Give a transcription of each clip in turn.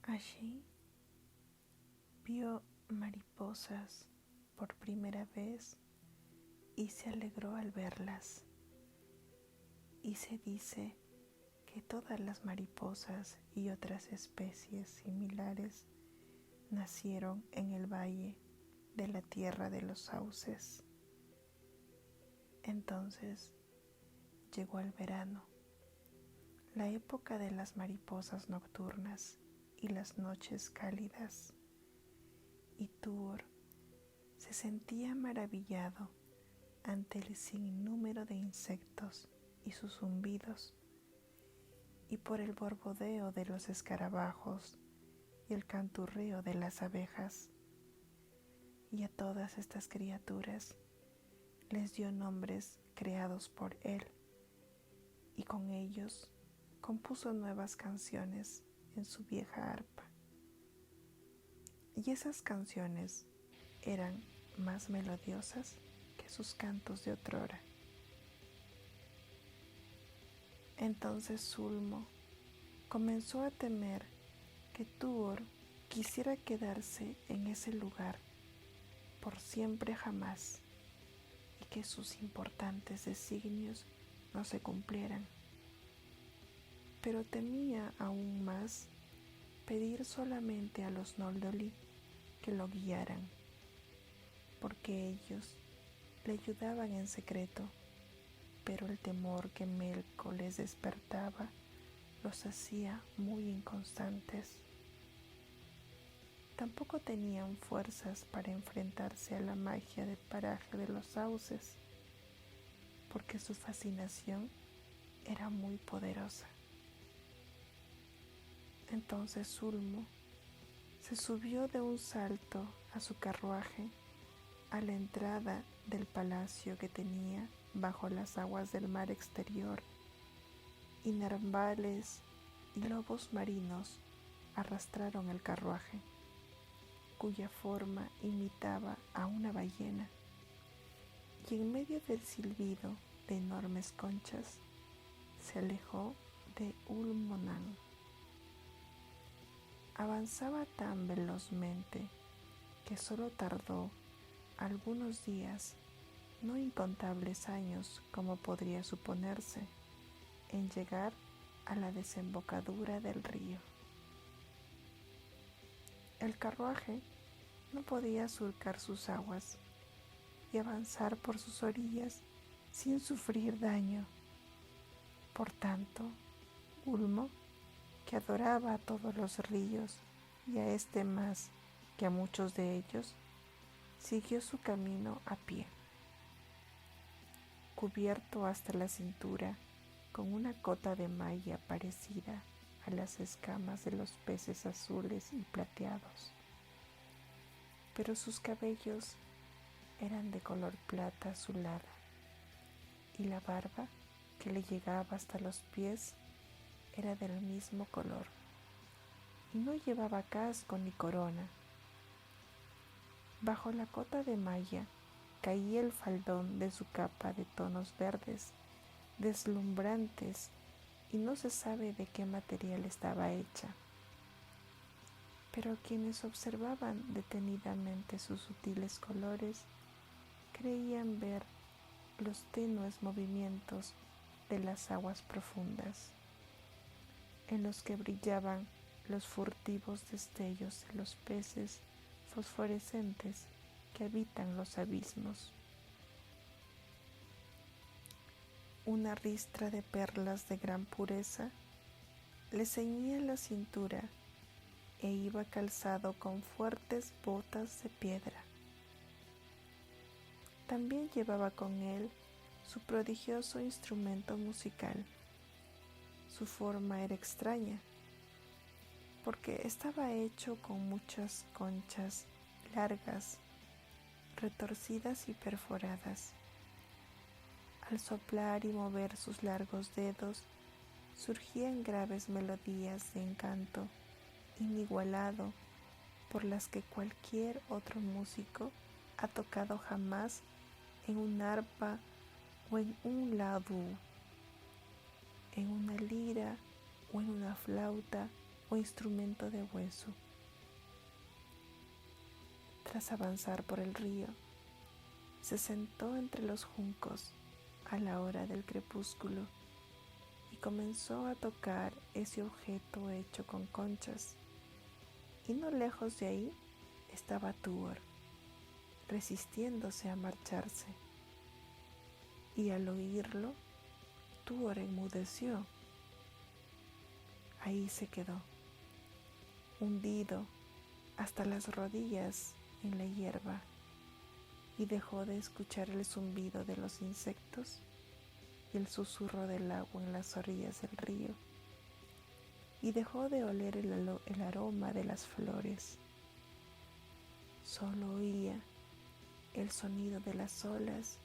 Allí vio mariposas por primera vez y se alegró al verlas. Y se dice que todas las mariposas y otras especies similares nacieron en el valle de la tierra de los sauces. Entonces llegó el verano, la época de las mariposas nocturnas y las noches cálidas, y Tuor se sentía maravillado ante el sinnúmero de insectos y sus zumbidos, y por el borboteo de los escarabajos y el canturreo de las abejas. Y a todas estas criaturas les dio nombres creados por él, y con ellos compuso nuevas canciones en su vieja arpa. Y esas canciones eran más melodiosas que sus cantos de otrora. Entonces Sulmo comenzó a temer que Tuor quisiera quedarse en ese lugar por siempre jamás, y que sus importantes designios no se cumplieran. Pero temía aún más pedir solamente a los Noldoli que lo guiaran, porque ellos le ayudaban en secreto, pero el temor que Melko les despertaba los hacía muy inconstantes. Tampoco tenían fuerzas para enfrentarse a la magia del paraje de los sauces, porque su fascinación era muy poderosa. Entonces Sulmo se subió de un salto a su carruaje a la entrada del palacio que tenía bajo las aguas del mar exterior, y narvales y lobos marinos arrastraron el carruaje, cuya forma imitaba a una ballena, y en medio del silbido de enormes conchas se alejó de Ulmonan. Avanzaba tan velozmente que solo tardó algunos días, no incontables años como podría suponerse, en llegar a la desembocadura del río. El carruaje no podía surcar sus aguas y avanzar por sus orillas sin sufrir daño. Por tanto, Ulmo, que adoraba a todos los ríos y a este más que a muchos de ellos, siguió su camino a pie, cubierto hasta la cintura con una cota de malla parecida a las escamas de los peces azules y plateados. Pero sus cabellos eran de color plata azulada, y la barba que le llegaba hasta los pies era del mismo color, y no llevaba casco ni corona. Bajo la cota de malla caía el faldón de su capa de tonos verdes, deslumbrantes, y no se sabe de qué material estaba hecha. Pero quienes observaban detenidamente sus sutiles colores creían ver los tenues movimientos de las aguas profundas, en los que brillaban los furtivos destellos de los peces fosforescentes que habitan los abismos. Una ristra de perlas de gran pureza le ceñía la cintura e iba calzado con fuertes botas de piedra. También llevaba con él su prodigioso instrumento musical. Su forma era extraña, porque estaba hecho con muchas conchas largas, retorcidas y perforadas. Al soplar y mover sus largos dedos, surgían graves melodías de encanto inigualado por las que cualquier otro músico ha tocado jamás en un arpa o en un laúd, en una lira o en una flauta o instrumento de hueso. Tras avanzar por el río, se sentó entre los juncos a la hora del crepúsculo y comenzó a tocar ese objeto hecho con conchas. Y no lejos de ahí estaba Tuor, resistiéndose a marcharse. Y al oírlo, Tuor enmudeció. Ahí se quedó, hundido hasta las rodillas en la hierba, y dejó de escuchar el zumbido de los insectos y el susurro del agua en las orillas del río, y dejó de oler el aroma de las flores. Solo oía el sonido de las olas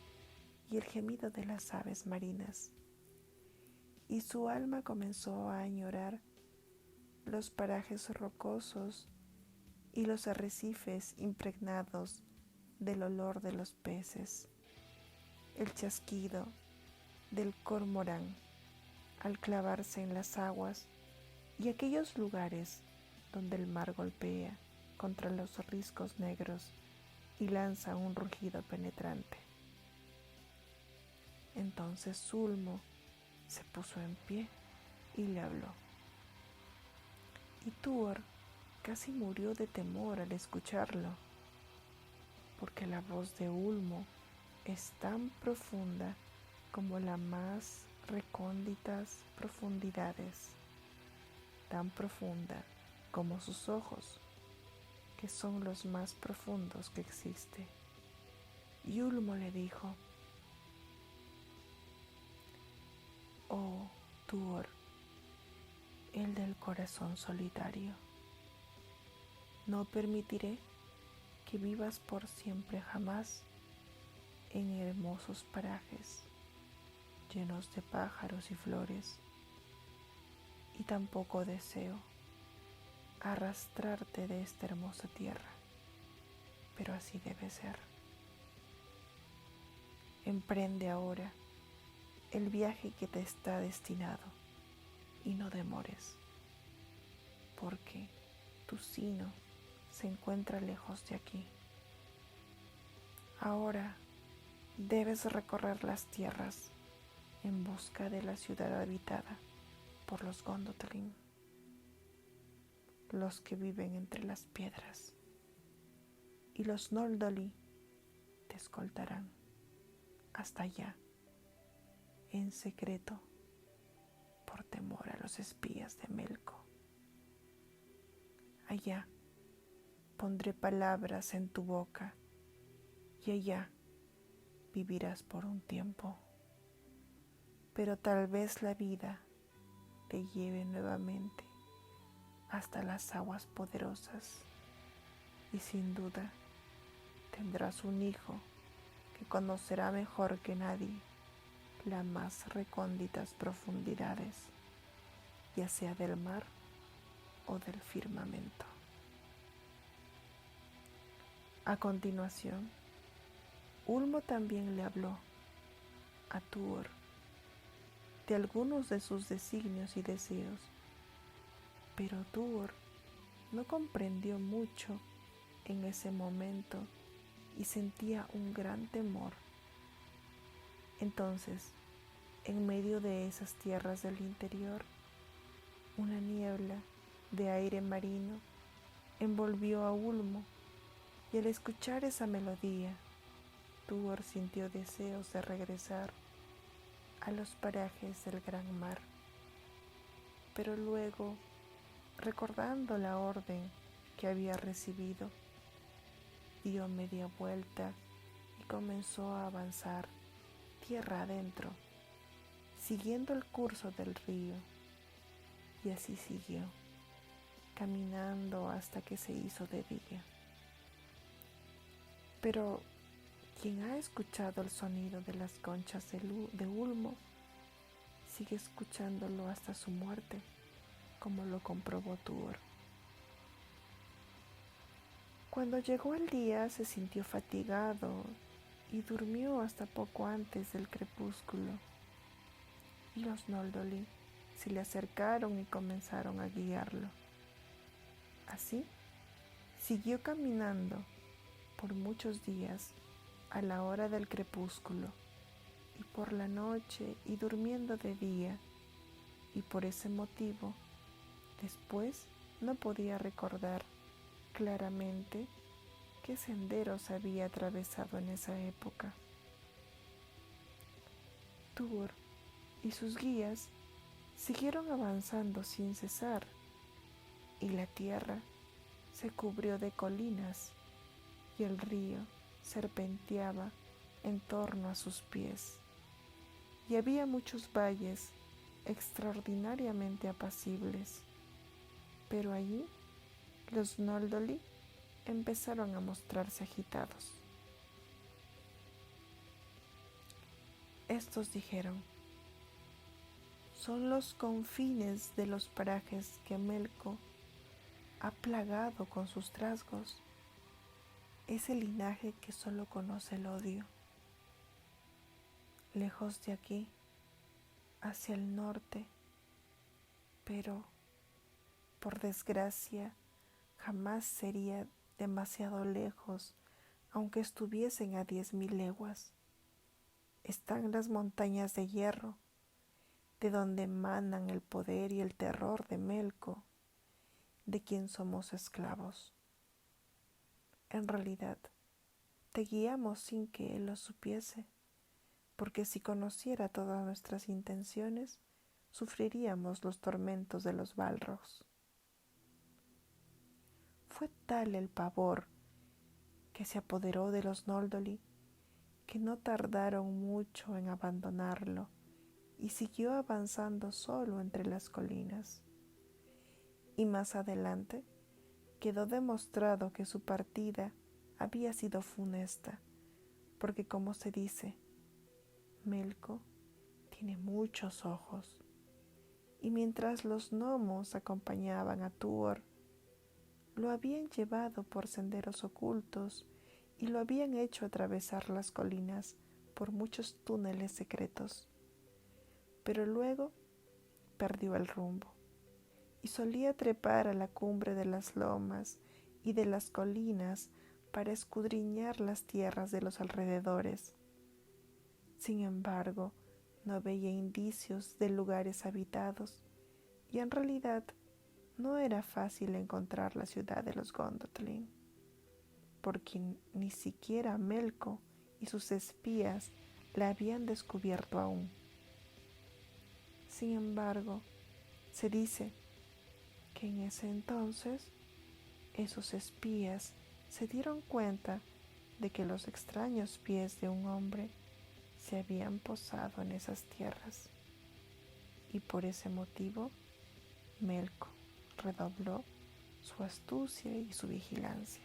y el gemido de las aves marinas, y su alma comenzó a añorar los parajes rocosos y los arrecifes impregnados del olor de los peces, el chasquido del cormorán al clavarse en las aguas y aquellos lugares donde el mar golpea contra los riscos negros y lanza un rugido penetrante. Entonces Ulmo se puso en pie y le habló. Y Tuor casi murió de temor al escucharlo, porque la voz de Ulmo es tan profunda como las más recónditas profundidades, tan profunda como sus ojos, que son los más profundos que existe. Y Ulmo le dijo: oh Tuor, el del corazón solitario, no permitiré que vivas por siempre jamás en hermosos parajes llenos de pájaros y flores, y tampoco deseo arrastrarte de esta hermosa tierra, pero así debe ser. Emprende ahora el viaje que te está destinado y no demores, porque tu sino se encuentra lejos de aquí. Ahora debes recorrer las tierras en busca de la ciudad habitada por los Gondolin, los que viven entre las piedras, y los Noldoli te escoltarán hasta allá, en secreto, por temor a los espías de Melko. Allá pondré palabras en tu boca, y allá vivirás por un tiempo, pero tal vez la vida te lleve nuevamente hasta las aguas poderosas, y sin duda tendrás un hijo que conocerá mejor que nadie las más recónditas profundidades, ya sea del mar o del firmamento. A continuación, Ulmo también le habló a Tuor de algunos de sus designios y deseos, pero Tuor no comprendió mucho en ese momento y sentía un gran temor. Entonces, en medio de esas tierras del interior, una niebla de aire marino envolvió a Ulmo, y al escuchar esa melodía, Tuor sintió deseos de regresar a los parajes del gran mar. Pero luego, recordando la orden que había recibido, dio media vuelta y comenzó a avanzar tierra adentro, siguiendo el curso del río. Y así siguió, caminando hasta que se hizo de día. Pero quien ha escuchado el sonido de las conchas de Ulmo, sigue escuchándolo hasta su muerte, como lo comprobó Tuor. Cuando llegó el día, se sintió fatigado y durmió hasta poco antes del crepúsculo. Y los Noldoli se le acercaron y comenzaron a guiarlo. Así, siguió caminando por muchos días a la hora del crepúsculo y por la noche y durmiendo de día, y por ese motivo después no podía recordar claramente qué senderos había atravesado en esa época. Tuor y sus guías siguieron avanzando sin cesar y la tierra se cubrió de colinas y el río serpenteaba en torno a sus pies. Y había muchos valles extraordinariamente apacibles, pero allí los Noldoli empezaron a mostrarse agitados. Estos dijeron: son los confines de los parajes que Melko ha plagado con sus trasgos. Es el linaje que solo conoce el odio. Lejos de aquí, hacia el norte, pero por desgracia jamás sería demasiado lejos, aunque estuviesen a 10.000 leguas. Están las montañas de hierro, de donde emanan el poder y el terror de Melko, de quien somos esclavos. En realidad, te guiamos sin que él lo supiese, porque si conociera todas nuestras intenciones, sufriríamos los tormentos de los Balrogs. Fue tal el pavor que se apoderó de los Noldoli que no tardaron mucho en abandonarlo y siguió avanzando solo entre las colinas. Y más adelante quedó demostrado que su partida había sido funesta, porque como se dice, Melko tiene muchos ojos. Y mientras los gnomos acompañaban a Tuor, lo habían llevado por senderos ocultos y lo habían hecho atravesar las colinas por muchos túneles secretos. Pero luego perdió el rumbo y solía trepar a la cumbre de las lomas y de las colinas para escudriñar las tierras de los alrededores. Sin embargo, no veía indicios de lugares habitados y en realidad no era fácil encontrar la ciudad de los Gondolin, porque ni siquiera Melko y sus espías la habían descubierto aún. Sin embargo, se dice que en ese entonces esos espías se dieron cuenta de que los extraños pies de un hombre se habían posado en esas tierras, y por ese motivo Melko redobló su astucia y su vigilancia.